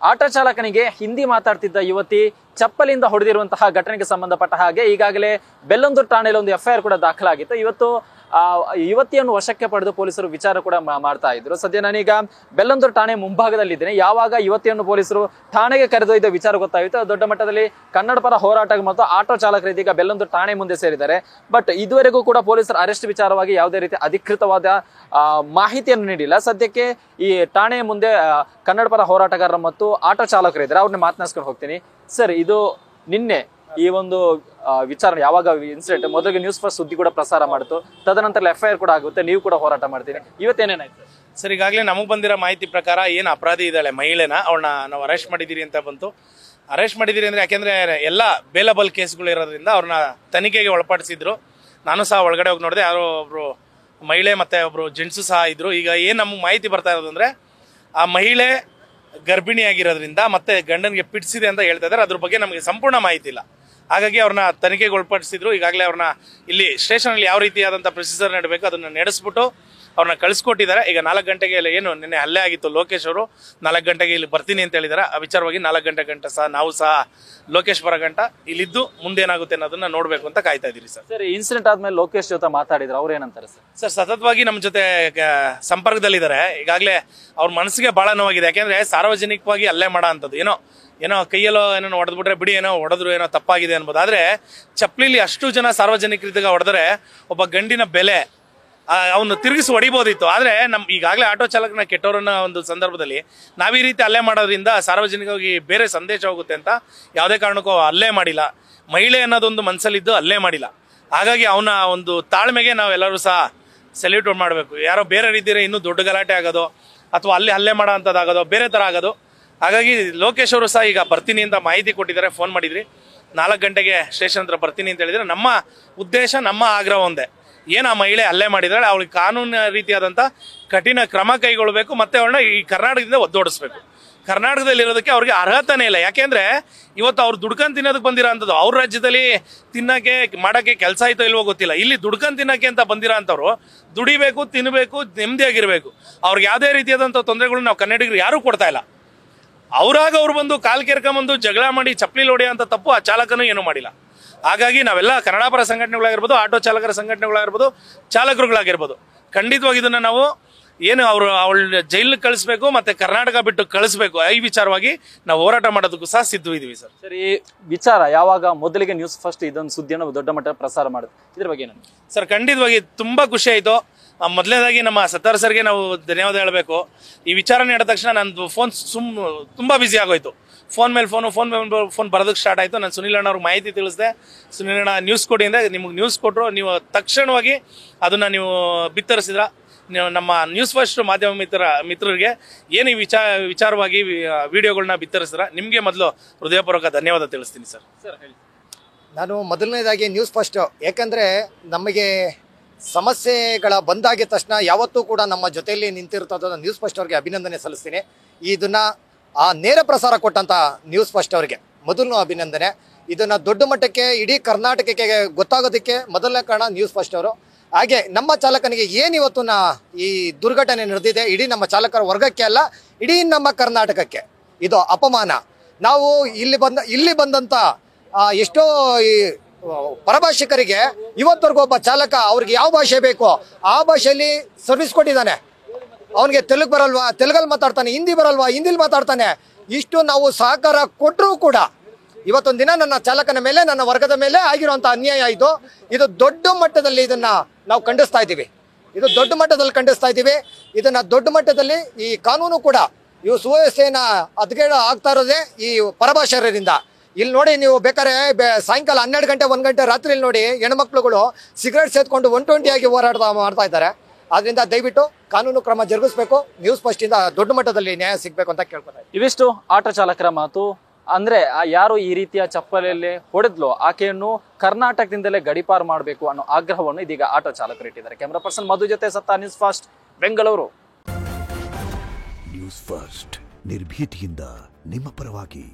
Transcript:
Auto ಚಾಲಕನಿಗೆ ಹಿಂದಿ ಮಾತಾಡ್ತಿದ್ದ ಯುವತಿ ಚಪ್ಪಲಿಂದ ಹೊಡೆದಿರುವಂತಹ ಘಟನೆಗೆ ಸಂಬಂಧಪಟ್ಟ ಹಾಗೆ ಈಗಾಗಲೇ ಬೆಳ್ಳಂದೂರು ಠಾಣೆಯಲ್ಲಿ ಒಂದು FIR ಕೂಡ ದಾಖಲಾಗಿತ್ತು. ಇವತ್ತು ಯುವತಿಯನ್ನು ವಶಕ್ಕೆ ಪಡೆದು ಪೊಲೀಸರು ವಿಚಾರ ಕೂಡ ಮಾಡ್ತಾ ಇದ್ರು. ಸದ್ಯ ನಾನೀಗ ಬೆಳ್ಳಂದೂರು ಠಾಣೆ ಮುಂಭಾಗದಲ್ಲಿದ್ದೇನೆ. ಯಾವಾಗ ಯುವತಿಯನ್ನು ಪೊಲೀಸರು ಠಾಣೆಗೆ ಕರೆದೊಯ್ದ ವಿಚಾರ ಗೊತ್ತಾಯಿತು. ದೊಡ್ಡ ಮಟ್ಟದಲ್ಲಿ ಕನ್ನಡ ಪರ ಹೋರಾಟ ಮತ್ತು ಆಟೋ ಚಾಲಕರು ಇದೀಗ ಬೆಳ್ಳಂದೂರು ಠಾಣೆ ಮುಂದೆ ಸೇರಿದ್ದಾರೆ. ಬಟ್ ಇದುವರೆಗೂ ಕೂಡ ಪೊಲೀಸರು ಅರೆಸ್ಟ್ ವಿಚಾರವಾಗಿ ಯಾವುದೇ ರೀತಿ ಅಧಿಕೃತವಾದ ಮಾಹಿತಿಯನ್ನು ನೀಡಿಲ್ಲ. ಸದ್ಯಕ್ಕೆ ಈ ಠಾಣೆಯ ಮುಂದೆ ಕನ್ನಡ ಪರ ಹೋರಾಟಗಾರರು ಮತ್ತು ಆಟೋ ಚಾಲಕರು ಇದ್ದಾರೆ. ಅವ್ರನ್ನ ಮಾತನಾಡಿಸ್ಕೊಂಡು ಹೋಗ್ತೀನಿ. ಸರ್, ಇದು ನಿನ್ನೆ ಈ ಒಂದು ವಿಚಾರಣೆ ಯಾವಾಗ ಇನ್ಸಿಡೆಂಟ್ ಮೊದಲಿಗೆ ನ್ಯೂಸ್ ಫಸ್ಟ್ ಸುದ್ದಿ ಕೂಡ ಪ್ರಸಾರ ಮಾಡಿತು, ತದನಂತರ FIR ಕೂಡ ಆಗುತ್ತೆ, ನೀವು ಕೂಡ ಹೋರಾಟ ಮಾಡ್ತೀನಿ. ಇವತ್ತೇನೇನಾಯ್ತು ಸರ್? ಈಗಾಗಲೇ ನಮಗೆ ಬಂದಿರೋ ಮಾಹಿತಿ ಪ್ರಕಾರ ಏನು ಅಪರಾಧಿ ಇದ್ದಾಳೆ ಮಹಿಳೆನ, ಅವಳನ್ನ ನಾವು ಅರೆಸ್ಟ್ ಮಾಡಿದ್ದೀರಿ ಅಂತ ಬಂತು. ಅರೆಸ್ಟ್ ಮಾಡಿದ್ದೀರಿ ಅಂದರೆ ಯಾಕೆಂದರೆ ಎಲ್ಲ ಬೇಲಬಲ್ ಕೇಸ್ಗಳು ಇರೋದ್ರಿಂದ ಅವ್ರನ್ನ ತನಿಖೆಗೆ ಒಳಪಡಿಸಿದ್ರು. ನಾನು ಸಹ ಒಳಗಡೆ ಹೋಗಿ ನೋಡಿದೆ. ಯಾರೋ ಒಬ್ರು ಮಹಿಳೆ ಮತ್ತು ಒಬ್ರು ಜೆಂಟ್ಸು ಸಹ ಇದ್ರು. ಈಗ ಏನು ನಮಗೆ ಮಾಹಿತಿ ಬರ್ತಾ ಇರೋದಂದ್ರೆ ಆ ಮಹಿಳೆ ಗರ್ಭಿಣಿಯಾಗಿರೋದ್ರಿಂದ ಮತ್ತೆ ಗಂಡನಿಗೆ ಪಿಡಿಸಿದೆ ಅಂತ ಹೇಳ್ತಾ ಇದ್ದಾರೆ. ಅದ್ರ ಬಗ್ಗೆ ನಮಗೆ ಸಂಪೂರ್ಣ ಮಾಹಿತಿ ಇಲ್ಲ. ಹಾಗಾಗಿ ಅವ್ರನ್ನ ತನಿಖೆಗೆ ಒಳಪಡಿಸಿದ್ರು. ಈಗಾಗಲೇ ಅವ್ರನ್ನ ಇಲ್ಲಿ ಸ್ಟೇಷನಲ್ಲಿ ಯಾವ ರೀತಿಯಾದಂಥ ಪ್ರೊಸೀಜರ್ ನಡೆಬೇಕು ಅದನ್ನು ನಡೆಸ್ಬಿಟ್ಟು ಅವ್ರನ್ನ ಕಳಿಸ್ಕೊಟ್ಟಿದ್ದಾರೆ. ಈಗ 4 ಗಂಟೆಗೆ ಏನು ನಿನ್ನೆ ಹಲ್ಲೆ ಆಗಿತ್ತು, ಲೋಕೇಶ್ ಅವರು 4 ಗಂಟೆಗೆ ಇಲ್ಲಿ ಬರ್ತೀನಿ ಅಂತ ಹೇಳಿದ್ದಾರೆ. ಆ ವಿಚಾರವಾಗಿ 4 ಗಂಟೆ ಗಂಟ ಸಹ ನಾವು ಸಹ ಲೋಕೇಶ್ ಬರೋ ಗಂಟ ಇಲ್ಲಿದ್ದು ಮುಂದೇನಾಗುತ್ತೆ ಅನ್ನೋದನ್ನ ನೋಡ್ಬೇಕು ಅಂತ ಕಾಯ್ತಾ ಇದೀರಿ ಸರ್. ಸರ್, ಇನ್ಸಿಡೆಂಟ್ ಆದ್ಮೇಲೆ ಲೋಕೇಶ್ ಜೊತೆ ಮಾತಾಡಿದ್ರು, ಅವ್ರು ಏನಂತಾರೆ ಸರ್? ಸರ್, ಸತತವಾಗಿ ನಮ್ಮ ಜೊತೆ ಸಂಪರ್ಕದಲ್ಲಿದ್ದಾರೆ. ಈಗಾಗಲೇ ಅವ್ರ ಮನಸ್ಸಿಗೆ ಬಹಳ ನೋವಾಗಿದೆ. ಯಾಕೆಂದ್ರೆ ಸಾರ್ವಜನಿಕವಾಗಿ ಹಲ್ಲೆ ಮಾಡೋ ಅಂಥದ್ದು ಏನೋ ಕೈಯಲ್ಲೋ ಏನೋ ಹೊಡೆದ್ಬಿಟ್ರೆ ಬಿಡಿ, ಏನೋ ಹೊಡೆದ್ರು ಏನೋ ತಪ್ಪಾಗಿದೆ ಅನ್ಬೋದು. ಆದ್ರೆ ಚಪ್ಲಿಲಿ ಅಷ್ಟು ಜನ ಸಾರ್ವಜನಿಕರಿದ್ದಾಗ ಹೊಡೆದ್ರೆ ಒಬ್ಬ ಗಂಡಿನ ಬೆಲೆ ಅವನು ತಿರುಗಿಸಿ ಹೊಡಿಬೋದಿತ್ತು. ಆದ್ರೆ ಈಗಾಗಲೇ ಆಟೋ ಚಾಲಕನ ಕೆಟ್ಟವರನ್ನ ಒಂದು ಸಂದರ್ಭದಲ್ಲಿ ನಾವ್ ಈ ರೀತಿ ಹಲ್ಲೆ ಮಾಡೋದ್ರಿಂದ ಸಾರ್ವಜನಿಕವಾಗಿ ಬೇರೆ ಸಂದೇಶ ಹೋಗುತ್ತೆ ಅಂತ ಯಾವುದೇ ಕಾರಣಕ್ಕೂ ಹಲ್ಲೆ ಮಾಡಿಲ್ಲ. ಮಹಿಳೆ ಅನ್ನೋದೊಂದು ಮನಸ್ಸಲ್ಲಿದ್ದು ಹಲ್ಲೆ ಮಾಡಿಲ್ಲ. ಹಾಗಾಗಿ ಅವನ ಒಂದು ತಾಳ್ಮೆಗೆ ನಾವೆಲ್ಲರೂ ಸಹ ಸೆಲ್ಯೂಟ್ ಮಾಡಬೇಕು. ಯಾರೋ ಬೇರೆ ರೀತಿಯ ಇನ್ನೂ ದೊಡ್ಡ ಗಲಾಟೆ ಆಗೋದು ಅಥವಾ ಅಲ್ಲಿ ಹಲ್ಲೆ ಮಾಡೋ ಅಂಥದ್ದಾಗೋದು ಬೇರೆ ಥರ ಆಗೋದು. ಹಾಗಾಗಿ ಲೋಕೇಶ್ ಅವರು ಸಹ ಈಗ ಬರ್ತೀನಿ ಅಂತ ಮಾಹಿತಿ ಕೊಟ್ಟಿದ್ದಾರೆ. ಫೋನ್ ಮಾಡಿದ್ರಿ, 4 ಗಂಟೆಗೆ ಸ್ಟೇಷನ್ ಹತ್ರ ಬರ್ತೀನಿ ಅಂತ ಹೇಳಿದ್ರೆ ನಮ್ಮ ಉದ್ದೇಶ, ನಮ್ಮ ಆಗ್ರಹ ಒಂದೇ, ಏನು ಆ ಮಹಿಳೆ ಹಲ್ಲೆ ಮಾಡಿದಾಳೆ ಅವಳಿಗೆ ಕಾನೂನಿನ ರೀತಿಯಾದಂಥ ಕಠಿಣ ಕ್ರಮ ಕೈಗೊಳ್ಳಬೇಕು. ಮತ್ತೆ ಅವಳನ್ನ ಈ ಕರ್ನಾಟಕದಿಂದ ಒದ್ದೋಡಿಸ್ಬೇಕು. ಕರ್ನಾಟಕದಲ್ಲಿ ಇರೋದಕ್ಕೆ ಅವ್ರಿಗೆ ಅರ್ಹತೆನೇ ಇಲ್ಲ. ಯಾಕೆಂದ್ರೆ ಇವತ್ತು ಅವ್ರು ದುಡ್ಕೊಂಡು ತಿನ್ನೋದಕ್ಕೆ ಬಂದಿರೋ ಅಂಥದ್ದು. ಅವ್ರ ರಾಜ್ಯದಲ್ಲಿ ತಿನ್ನಕ್ಕೆ ಮಾಡೋಕ್ಕೆ ಕೆಲಸ ಆಯ್ತೋ ಇಲ್ವೋ ಗೊತ್ತಿಲ್ಲ. ಇಲ್ಲಿ ದುಡ್ಕೊಂಡು ತಿನ್ನಕ್ಕೆ ಅಂತ ಬಂದಿರೋ ಅಂಥವ್ರು ದುಡಿಬೇಕು, ತಿನ್ನಬೇಕು, ನೆಮ್ಮದಿಯಾಗಿರ್ಬೇಕು. ಅವ್ರಿಗೆ ಯಾವುದೇ ರೀತಿಯಾದಂಥ ತೊಂದರೆಗಳು ನಾವು ಕನ್ನಡಿಗರು ಯಾರೂ ಕೊಡ್ತಾ ಇಲ್ಲ. ಅವ್ರಾಗ ಅವ್ರು ಬಂದು ಕಾಲ್ ಕೆರ್ಕೊಂಬಂದು ಜಗಳ ಮಾಡಿ ಚಪ್ಪಲಿ ಹೊಡೆಯೋ ಅಂತ ತಪ್ಪು ಆ ಚಾಲಕನೂ ಏನೂ ಮಾಡಿಲ್ಲ. ಹಾಗಾಗಿ ನಾವೆಲ್ಲ ಕನ್ನಡ ಪರ ಸಂಘಟನೆಗಳಾಗಿರ್ಬೋದು, ಆಟೋ ಚಾಲಕರ ಸಂಘಟನೆಗಳಾಗಿರ್ಬೋದು, ಚಾಲಕರುಗಳಾಗಿರ್ಬೋದು, ಖಂಡಿತವಾಗಿ ಇದನ್ನ ನಾವು ಏನು ಅವಳ ಜೈಲಿಗೆ ಕಳಿಸ್ಬೇಕು ಮತ್ತೆ ಕರ್ನಾಟಕ ಬಿಟ್ಟು ಕಳಿಸ್ಬೇಕು, ಈ ವಿಚಾರವಾಗಿ ನಾವು ಹೋರಾಟ ಮಾಡೋದಕ್ಕೂ ಸಹ ಸಿದ್ಧವಿದ್ದೀವಿ ಸರ್. ಸರ್, ಈ ವಿಚಾರ ಯಾವಾಗ ಮೊದಲಿಗೆ ನ್ಯೂಸ್ ಫಸ್ಟ್ ಇದೊಂದು ಸುದ್ದಿಯನ್ನು ದೊಡ್ಡ ಮಟ್ಟ ಪ್ರಸಾರ ಮಾಡುತ್ತೆ, ಇದ್ರ ಬಗ್ಗೆ ಏನು ಸರ್? ಖಂಡಿತವಾಗಿ ತುಂಬಾ ಖುಷಿ ಆಯ್ತು. ಮೊದಲನೇದಾಗಿ ನಮ್ಮ ಸತ್ತಾರ್ ಸರ್ಗೆ ನಾವು ಧನ್ಯವಾದ ಹೇಳಬೇಕು. ಈ ವಿಚಾರ ನಡೆದ ತಕ್ಷಣ ನಂದು ಫೋನ್ ತುಂಬಾ ಬಿಸಿ ಆಗೋಯ್ತು. ಫೋನ್ ಮೇಲೆ ಫೋನ್ ಬರೋದಕ್ಕೆ ಸ್ಟಾರ್ಟ್ ಆಯಿತು. ನಾನು ಸುನಿಲ್ ಅಣ್ಣ ಅವ್ರಿಗೆ ಮಾಹಿತಿ ತಿಳಿಸಿದೆ. ಸುನಿಲ್ ಅಣ್ಣ ನ್ಯೂಸ್ ಕೊಡಿ ಅಂದರೆ ನಿಮಗೆ ನ್ಯೂಸ್ ಕೊಟ್ಟರು. ನೀವು ತಕ್ಷಣವಾಗಿ ಅದನ್ನು ನೀವು ಬಿತ್ತರಿಸಿದ್ರ. ನೀವು ನಮ್ಮ ನ್ಯೂಸ್ ಫಸ್ಟ್ ಮಾಧ್ಯಮ ಮಿತ್ರರಿಗೆ ಏನು ಈ ವಿಚಾರವಾಗಿ ವಿಡಿಯೋಗಳನ್ನ ಬಿತ್ತರಿಸಿದ್ರ, ನಿಮಗೆ ಮೊದಲು ಹೃದಯಪೂರ್ವಕ ಧನ್ಯವಾದ ತಿಳಿಸ್ತೀನಿ ಸರ್. ಸರ್ ಹೇಳಿ. ನಾನು ಮೊದಲನೇದಾಗಿ ನ್ಯೂಸ್ ಫಸ್ಟ್, ಯಾಕಂದರೆ ನಮಗೆ ಸಮಸ್ಯೆಗಳ ಬಂದಾಗಿದ ತಕ್ಷಣ ಯಾವತ್ತೂ ಕೂಡ ನಮ್ಮ ಜೊತೆಯಲ್ಲಿ ನಿಂತಿರ್ತದ ನ್ಯೂಸ್ ಫಸ್ಟ್ ಅವ್ರಿಗೆ ಅಭಿನಂದನೆ ಸಲ್ಲಿಸ್ತೀನಿ. ಇದನ್ನು ನೇರ ಪ್ರಸಾರ ಕೊಟ್ಟಂಥ ನ್ಯೂಸ್ ಫಸ್ಟ್ ಅವರಿಗೆ ಮೊದಲು ಅಭಿನಂದನೆ. ಇದನ್ನು ದೊಡ್ಡ ಮಟ್ಟಕ್ಕೆ ಇಡೀ ಕರ್ನಾಟಕಕ್ಕೆ ಗೊತ್ತಾಗೋದಕ್ಕೆ ಮೊದಲನೇ ಕಾರಣ ನ್ಯೂಸ್ ಫಸ್ಟ್ ಅವರು. ಹಾಗೆ ನಮ್ಮ ಚಾಲಕನಿಗೆ ಏನು ಇವತ್ತು ಈ ದುರ್ಘಟನೆ ನಡೆದಿದೆ, ಇಡೀ ನಮ್ಮ ಚಾಲಕರ ವರ್ಗಕ್ಕೆ ಅಲ್ಲ, ಇಡೀ ನಮ್ಮ ಕರ್ನಾಟಕಕ್ಕೆ ಇದು ಅಪಮಾನ. ನಾವು ಇಲ್ಲಿ ಬಂದಂಥ ಎಷ್ಟೋ ಈ ಪರಭಾಷಿಕರಿಗೆ ಇವತ್ತವರೆಗೂ ಒಬ್ಬ ಚಾಲಕ ಅವ್ರಿಗೆ ಯಾವ ಭಾಷೆ ಬೇಕೋ ಆ ಭಾಷೆಯಲ್ಲಿ ಸರ್ವಿಸ್ ಕೊಟ್ಟಿದ್ದಾನೆ. ಅವನಿಗೆ ತೆಲುಗು ಬರಲ್ವಾ, ತೆಲುಗಲ್ಲಿ ಮಾತಾಡ್ತಾನೆ, ಹಿಂದಿ ಬರಲ್ವಾ, ಹಿಂದಿಲಿ ಮಾತಾಡ್ತಾನೆ. ಇಷ್ಟು ನಾವು ಸಹಕಾರ ಕೊಟ್ಟರೂ ಕೂಡ ಇವತ್ತೊಂದು ದಿನ ನನ್ನ ಚಾಲಕನ ಮೇಲೆ, ನನ್ನ ವರ್ಗದ ಮೇಲೆ ಆಗಿರುವಂಥ ಅನ್ಯಾಯ ಇದು ದೊಡ್ಡ ಮಟ್ಟದಲ್ಲಿ ಇದನ್ನ ನಾವು ಖಂಡಿಸ್ತಾ ಇದ್ದೀವಿ. ಇದು ದೊಡ್ಡ ಮಟ್ಟದಲ್ಲಿ ಖಂಡಿಸ್ತಾ ಇದ್ದೀವಿ. ಇದನ್ನ ದೊಡ್ಡ ಮಟ್ಟದಲ್ಲಿ ಈ ಕಾನೂನು ಕೂಡ ಇವು ಸುವ್ಯವಸ್ಥೆಯನ್ನ ಹದಗೆಡ ಆಗ್ತಾ ಇರೋದೇ ಈ ಪರಭಾಷೆಯರಿಂದ. ಇಲ್ಲಿ ನೋಡಿ, ನೀವು ಬೇಕಾದ್ರೆ ಸಾಯಂಕಾಲ 12 ಗಂಟೆ 1 ಗಂಟೆ ರಾತ್ರಿಯಲ್ಲಿ ನೋಡಿ, ಹೆಣ್ಮಕ್ಳುಗಳು ಸಿಗರೇಟ್ ಸೇದ್ಕೊಂಡು 120 ಆಗಿ ಮಾಡ್ತಾ ಇದ್ದಾರೆ. ಆದ್ರಿಂದ ದಯವಿಟ್ಟು ಕಾನೂನು ಕ್ರಮ ಜರುಗಿಸಬೇಕು. ನ್ಯೂಸ್ ಫಸ್ಟ್ ಇಂದ ದೊಡ್ಡ ಮಟ್ಟದಲ್ಲಿ ನ್ಯಾಯ ಸಿಗಬೇಕು ಅಂತ ಕೇಳ್ಕೊತಾ ಇದ್ದೀನಿ. ಇವಿಷ್ಟು ಆಟೋ ಚಾಲಕರ ಮಾತು. ಅಂದ್ರೆ ಯಾರು ಈ ರೀತಿಯ ಚಪ್ಪಲಿಯಲ್ಲಿ ಹೊಡೆದ್ಲು ಆಕೆಯನ್ನು ಕರ್ನಾಟಕದಿಂದಲೇ ಗಡಿಪಾರು ಮಾಡಬೇಕು ಅನ್ನೋ ಆಗ್ರಹವನ್ನು ಇದೀಗ ಆಟೋ ಚಾಲಕರು ಇಟ್ಟಿದ್ದಾರೆ. ಕ್ಯಾಮರಾ ಪರ್ಸನ್ ಮಧು ಜೊತೆ ಸತ್ತ, news first Bengaluru. News first ನಿರ್ಭೀತಿಯಿಂದ ನಿಮ್ಮ ಪರವಾಗಿ.